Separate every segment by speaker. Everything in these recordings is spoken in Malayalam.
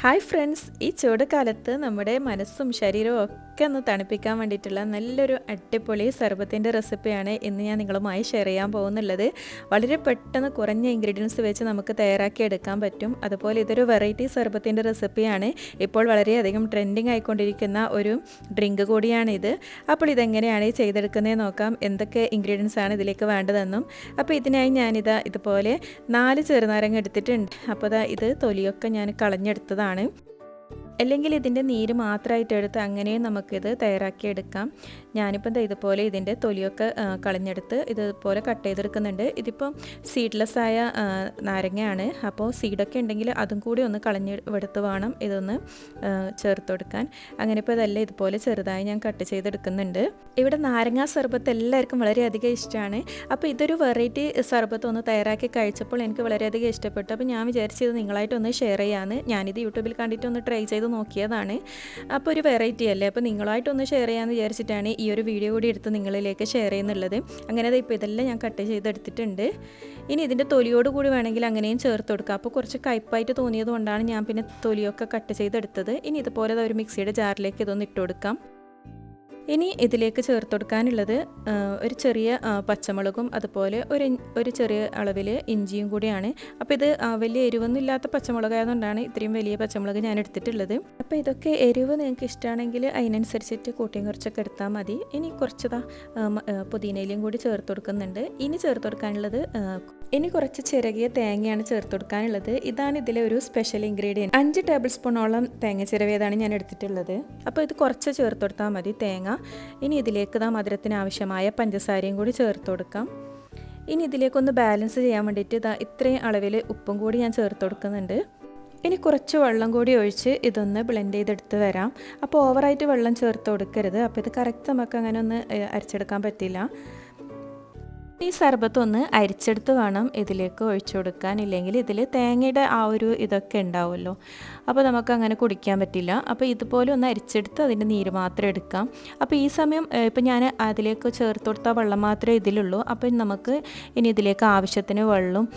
Speaker 1: ഹായ് ഫ്രണ്ട്സ്, ഈ ചൂട് കാലത്ത് നമ്മുടെ മനസ്സും ശരീരവും ഒക്കെ ഒന്ന് തണുപ്പിക്കാൻ വേണ്ടിയിട്ടുള്ള നല്ലൊരു അടിപൊളി സർബത്തിൻ്റെ റെസിപ്പിയാണ് ഇന്ന് ഞാൻ നിങ്ങളുമായി ഷെയർ ചെയ്യാൻ പോകുന്നുള്ളത്. വളരെ പെട്ടെന്ന് കുറഞ്ഞ ഇൻഗ്രീഡിയൻസ് വെച്ച് നമുക്ക് തയ്യാറാക്കി എടുക്കാൻ പറ്റും. അതുപോലെ ഇതൊരു വെറൈറ്റി സർബത്തിൻ്റെ റെസിപ്പിയാണ്. ഇപ്പോൾ വളരെയധികം ട്രെൻഡിങ് ആയിക്കൊണ്ടിരിക്കുന്ന ഒരു ഡ്രിങ്ക് കൂടിയാണിത്. അപ്പോൾ ഇതെങ്ങനെയാണ് ചെയ്തെടുക്കുന്നത് നോക്കാം. എന്തൊക്കെ ഇൻഗ്രീഡിയൻസ് ആണ് ഇതിലേക്ക് വേണ്ടതെന്നും. അപ്പോൾ ഇതിനായി ഞാനിതാ ഇതുപോലെ 4 ചെറുനാരങ്ങ എടുത്തിട്ടുണ്ട്. അപ്പോൾ ഇത് തൊലിയൊക്കെ ഞാൻ കളഞ്ഞെടുത്തതാണ്. അല്ലെങ്കിൽ ഇതിൻ്റെ നീര് മാത്രമായിട്ട് എടുത്ത് അങ്ങനെയും നമുക്കിത് തയ്യാറാക്കിയെടുക്കാം. ഞാനിപ്പം ഇതുപോലെ ഇതിൻ്റെ തൊലിയൊക്കെ കളഞ്ഞെടുത്ത് ഇതുപോലെ കട്ട് ചെയ്തെടുക്കുന്നുണ്ട്. ഇതിപ്പം സീഡ്ലെസ് ആയ നാരങ്ങയാണ്. അപ്പോൾ സീഡൊക്കെ ഉണ്ടെങ്കിൽ അതും കൂടി ഒന്ന് കളഞ്ഞെടുത്ത് വേണം ഇതൊന്ന് ചേർത്ത് കൊടുക്കാൻ. അങ്ങനെ ഇപ്പോൾ ഇതെല്ലാം ഇതുപോലെ ചെറുതായി ഞാൻ കട്ട് ചെയ്തെടുക്കുന്നുണ്ട്. ഇവിടെ നാരങ്ങ സർബത്ത് എല്ലാവർക്കും വളരെയധികം ഇഷ്ടമാണ്. അപ്പോൾ ഇതൊരു വെറൈറ്റി സർബത്ത് ഒന്ന് തയ്യാറാക്കി കഴിച്ചപ്പോൾ എനിക്ക് വളരെയധികം ഇഷ്ടപ്പെട്ടു. അപ്പോൾ ഞാൻ വിചാരിച്ചത് നിങ്ങളായിട്ടൊന്ന് ഷെയർ ചെയ്യാമെന്ന്. ഞാനിത് യൂട്യൂബിൽ കണ്ടിട്ടൊന്ന് ട്രൈ ചെയ്ത് നോക്കിയതാണ്. അപ്പോൾ ഒരു വെറൈറ്റി അല്ലേ, അപ്പോൾ നിങ്ങളായിട്ടൊന്ന് ഷെയർ ചെയ്യാമെന്ന് വിചാരിച്ചിട്ടാണ് ഈ ഒരു വീഡിയോ കൂടി എടുത്ത് നിങ്ങളിലേക്ക് ഷെയർ ചെയ്യുന്നുള്ളത്. അങ്ങനെ ഇപ്പോൾ ഇതെല്ലാം ഞാൻ കട്ട് ചെയ്തെടുത്തിട്ടുണ്ട്. ഇനി ഇതിൻ്റെ തൊലിയോട് കൂടി വേണമെങ്കിൽ അങ്ങനെയും ചേർത്ത് കൊടുക്കുക. അപ്പോൾ കുറച്ച് കയ്പ്പായിട്ട് തോന്നിയത് കൊണ്ടാണ് ഞാൻ പിന്നെ തൊലിയൊക്കെ കട്ട് ചെയ്തെടുത്തത്. ഇനി ഇതുപോലെ ഒരു മിക്സിയുടെ ജാറിലേക്ക് ഇതൊന്ന് ഇട്ട് കൊടുക്കാം. ഇനി ഇതിലേക്ക് ചേർത്ത് കൊടുക്കാനുള്ളത് ഒരു ചെറിയ പച്ചമുളകും അതുപോലെ ഒരു ചെറിയ അളവിൽ ഇഞ്ചിയും കൂടിയാണ്. അപ്പോൾ ഇത് വലിയ എരിവൊന്നും ഇല്ലാത്ത പച്ചമുളകായതുകൊണ്ടാണ് ഇത്രയും വലിയ പച്ചമുളക് ഞാൻ എടുത്തിട്ടുള്ളത്. അപ്പോൾ ഇതൊക്കെ എരിവ് നിങ്ങൾക്ക് ഇഷ്ടമാണെങ്കിൽ അതിനനുസരിച്ചിട്ട് കൂട്ടിയും കുറച്ചൊക്കെ എടുത്താൽ മതി. ഇനി കുറച്ച് പുതിനയിലയും കൂടി ചേർത്ത് കൊടുക്കുന്നുണ്ട്. ഇനി ചേർത്ത് കൊടുക്കാനുള്ളത് കുറച്ച് ചിരകിയ തേങ്ങയാണ് ചേർത്ത് കൊടുക്കാനുള്ളത്. ഇതാണ് ഇതിലെ ഒരു സ്പെഷ്യൽ ഇൻഗ്രീഡിയൻറ്റ്. 5 ടേബിൾ സ്പൂണോളം തേങ്ങ ചിരവിയതാണ് ഞാൻ എടുത്തിട്ടുള്ളത്. അപ്പോൾ ഇത് കുറച്ച് ചേർത്ത് കൊടുത്താൽ മതി തേങ്ങ. ഇനി ഇതിലേക്ക് മധുരത്തിന് ആവശ്യമായ പഞ്ചസാരയും കൂടി ചേർത്ത് കൊടുക്കാം. ഇനി ഇതിലേക്കൊന്ന് ബാലൻസ് ചെയ്യാൻ വേണ്ടിയിട്ട് ഇത്രയും അളവിൽ ഉപ്പും കൂടി ഞാൻ ചേർത്ത് കൊടുക്കുന്നുണ്ട്. ഇനി കുറച്ച് വെള്ളം കൂടി ഒഴിച്ച് ഇതൊന്ന് ബ്ലെൻഡ് ചെയ്തെടുത്ത് വരാം. അപ്പോൾ ഓവറായിട്ട് വെള്ളം ചേർത്ത് കൊടുക്കരുത്. അപ്പോൾ ഇത് കറക്റ്റ് നമുക്ക് അങ്ങനെ ഒന്ന് അരച്ചെടുക്കാൻ പറ്റില്ല. ഈ സർബത്ത് ഒന്ന് അരിച്ചെടുത്ത് വേണം ഇതിലേക്ക് ഒഴിച്ചു കൊടുക്കാൻ. ഇല്ലെങ്കിൽ ഇതിൽ തേങ്ങയുടെ ആ ഒരു ഇതൊക്കെ ഉണ്ടാവുമല്ലോ, അപ്പോൾ നമുക്ക് അങ്ങനെ കുടിക്കാൻ പറ്റില്ല. അപ്പോൾ ഇതുപോലെ ഒന്ന് അരിച്ചെടുത്ത് അതിൻ്റെ നീര് മാത്രം എടുക്കാം. അപ്പോൾ ഈ സമയം ഇപ്പം ഞാൻ അതിലേക്ക് ചേർത്ത് കൊടുത്ത വെള്ളം മാത്രമേ ഇതിലുള്ളൂ. അപ്പോൾ നമുക്ക് ഇനി ഇതിലേക്ക് ആവശ്യത്തിന് വെള്ളവും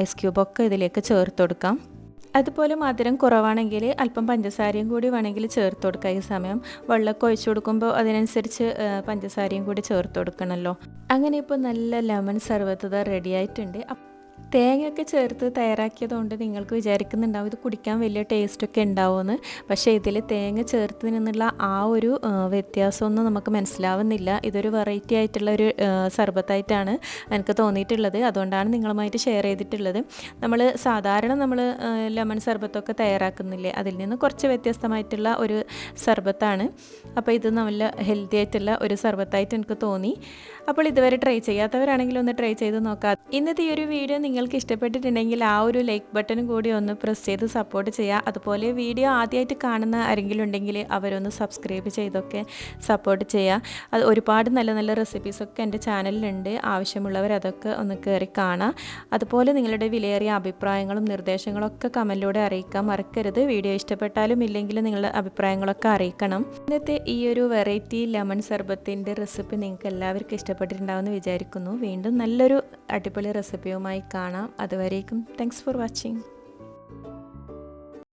Speaker 1: ഐസ് ക്യൂബൊക്കെ ഇതിലേക്ക് ചേർത്ത് കൊടുക്കാം. അതുപോലെ മധുരം കുറവാണെങ്കിൽ അല്പം പഞ്ചസാരയും കൂടി വേണമെങ്കിൽ ചേർത്ത് കൊടുക്കുക. ഈ സമയം വെള്ളമൊക്കെ ഒഴിച്ചു കൊടുക്കുമ്പോൾ അതിനനുസരിച്ച് പഞ്ചസാരയും കൂടി ചേർത്ത് കൊടുക്കണമല്ലോ. അങ്ങനെ ഇപ്പോൾ നല്ല ലെമൺ സർബത്ത് റെഡി ആയിട്ടുണ്ട്. തേങ്ങയൊക്കെ ചേർത്ത് തയ്യാറാക്കിയതുകൊണ്ട് നിങ്ങൾക്ക് വിചാരിക്കുന്നുണ്ടാവും ഇത് കുടിക്കാൻ വലിയ ടേസ്റ്റൊക്കെ ഉണ്ടാവുമെന്ന്. പക്ഷേ ഇതിൽ തേങ്ങ ചേർത്ത് നിന്നുള്ള ആ ഒരു വ്യത്യാസമൊന്നും നമുക്ക് മനസ്സിലാവുന്നില്ല. ഇതൊരു വെറൈറ്റി ആയിട്ടുള്ള ഒരു സർബത്തായിട്ടാണ് എനിക്ക് തോന്നിയിട്ടുള്ളത്. അതുകൊണ്ടാണ് നിങ്ങളുമായിട്ട് ഷെയർ ചെയ്തിട്ടുള്ളത്. സാധാരണ നമ്മൾ ലെമൺ സർബത്തൊക്കെ തയ്യാറാക്കുന്നില്ലേ, അതിൽ നിന്ന് കുറച്ച് വ്യത്യസ്തമായിട്ടുള്ള ഒരു സർബത്താണ്. അപ്പോൾ ഇത് നല്ല ഹെൽത്തി ആയിട്ടുള്ള ഒരു സർബത്തായിട്ട് എനിക്ക് തോന്നി. അപ്പോൾ ഇതുവരെ ട്രൈ ചെയ്യാത്തവരാണെങ്കിൽ ഒന്ന് ട്രൈ ചെയ്ത് നോക്കാം. ഇന്നത്തെ ഈ ഒരു വീഡിയോ നിങ്ങൾക്ക് ഇഷ്ടപ്പെട്ടിട്ടുണ്ടെങ്കിൽ ആ ഒരു ലൈക്ക് ബട്ടണും കൂടി ഒന്ന് പ്രസ് ചെയ്ത് സപ്പോർട്ട് ചെയ്യുക. അതുപോലെ വീഡിയോ ആദ്യമായിട്ട് കാണുന്ന ആരെങ്കിലും ഉണ്ടെങ്കിൽ അവരൊന്ന് സബ്സ്ക്രൈബ് ചെയ്തൊക്കെ സപ്പോർട്ട് ചെയ്യുക. അത് ഒരുപാട് നല്ല നല്ല റെസിപ്പീസൊക്കെ എൻ്റെ ചാനലിലുണ്ട്. ആവശ്യമുള്ളവർ അതൊക്കെ ഒന്ന് കയറി കാണാം. അതുപോലെ നിങ്ങളുടെ വിലയേറിയ അഭിപ്രായങ്ങളും നിർദ്ദേശങ്ങളൊക്കെ കമൻറ്റിലൂടെ അറിയിക്കാൻ മറക്കരുത്. വീഡിയോ ഇഷ്ടപ്പെട്ടാലും ഇല്ലെങ്കിലും നിങ്ങളുടെ അഭിപ്രായങ്ങളൊക്കെ അറിയിക്കണം. ഇന്നത്തെ ഈ ഒരു വെറൈറ്റി ലെമൺ സർബത്തിൻ്റെ റെസിപ്പി നിങ്ങൾക്ക് എല്ലാവർക്കും ഇഷ്ടപ്പെട്ടിട്ടുണ്ടാവുമെന്ന് വിചാരിക്കുന്നു. വീണ്ടും നല്ലൊരു അടിപൊളി റെസിപ്പിയുമായി കാണാം. അതുവരേക്കും താങ്ക്സ് ഫോർ വാച്ചിങ്.